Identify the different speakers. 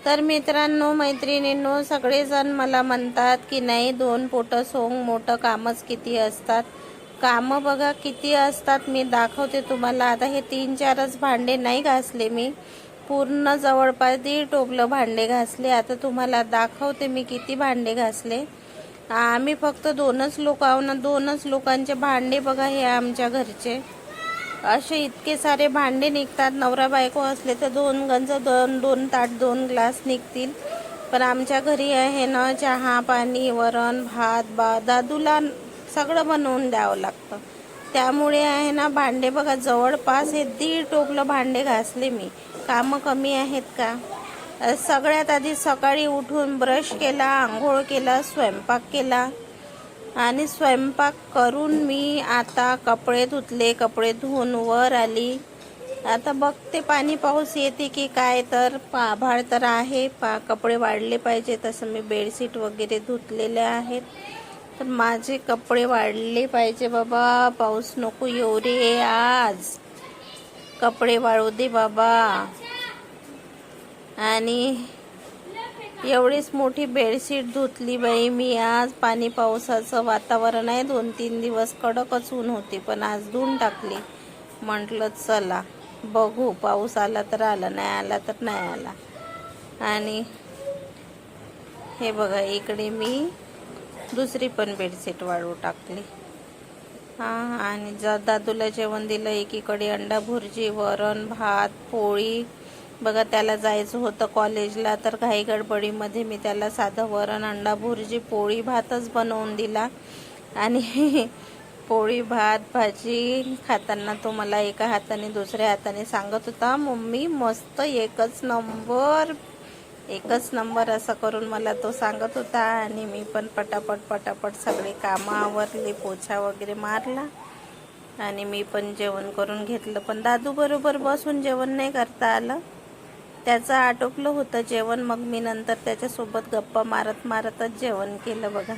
Speaker 1: तर मित्रांनो मैत्रिणींनो सगळेजण मला म्हणतात की नाही दोन पोटं सोंग मोठं कामच किती असतात. कामं बघा किती असतात, मी दाखवते तुम्हाला. आता हे 3-4च भांडे नाही घासले मी, पूर्ण जवळपास 1.5 टोपलं भांडे घासले. आता तुम्हाला दाखवते मी किती भांडे घासले. आम्ही फक्त 2च लोक आहो ना, 2च लोकांचे भांडे बघा हे आमच्या घरचे. असे इतके सारे भांडे निघतात. नवरा बायको असले तर 2 गंज 2 ताट 2 ग्लास निघतील. पण आमच्या घरी आहे ना चहा पाणी वरण भात दादूला सगळं बनवून द्यावं लागतं. त्यामुळे आहे ना भांडे बघा जवळपास हे 1.5 टोपलं भांडे घासले मी. कामं कमी आहेत का? सगळ्यात आधी सकाळी उठून ब्रश केला, आंघोळ केला, स्वयंपाक केला आणि स्वयंपाक करून मी आता कपडे धुतले. कपडे धुवून वर आली. आता बघते पाणी पाऊस येते की काय. तर आभाळ तर आहे, कपडे वाढले पाहिजे. तसं मी बेडशीट वगैरे धुतलेले आहेत, तर माझे कपडे वाढले पाहिजे बाबा. पाऊस नको येऊ रे आज, कपडे वाळू दे बाबा. आणि एवढीच मोठी बेडशीट धुतली बाई मी आज. पाणी पावसाचं वातावरण आहे, 2-3 दिवस कडकच ऊन होती, पण आज धुवून टाकली. म्हटलं चला बघू, पाऊस आला तर आला, नाही आला तर नाही आला. आणि हे बघा इकडे मी दुसरी पण बेडशीट वाळू टाकली. आणि दादूला जेवण दिलं. एकीकडे अंडा भुर्जी, वरण भात, पोळी. बघा त्याला जायचं होतं कॉलेजला, तर घाई गडबडीमध्ये मी त्याला साधं वरण अंडा भुर्जी पोळी भातच बनवून दिला. आणि पोळी भात भाजी खाताना तो मला एका हाताने दुसऱ्या हाताने सांगत होता, मम्मी मस्त एकच नंबर असं करून मला तो सांगत होता. आणि मी पण पटापट सगळे कामं आवरले, पोछा वगैरे मारला आणि मी पण जेवण करून घेतलं. पण दादू बरोबर बसून जेवण नाही करता आलं, त्याचं आटोपलं होतं जेवण. मग मी नंतर त्याच्यासोबत गप्पा मारतच जेवण केलं बघा.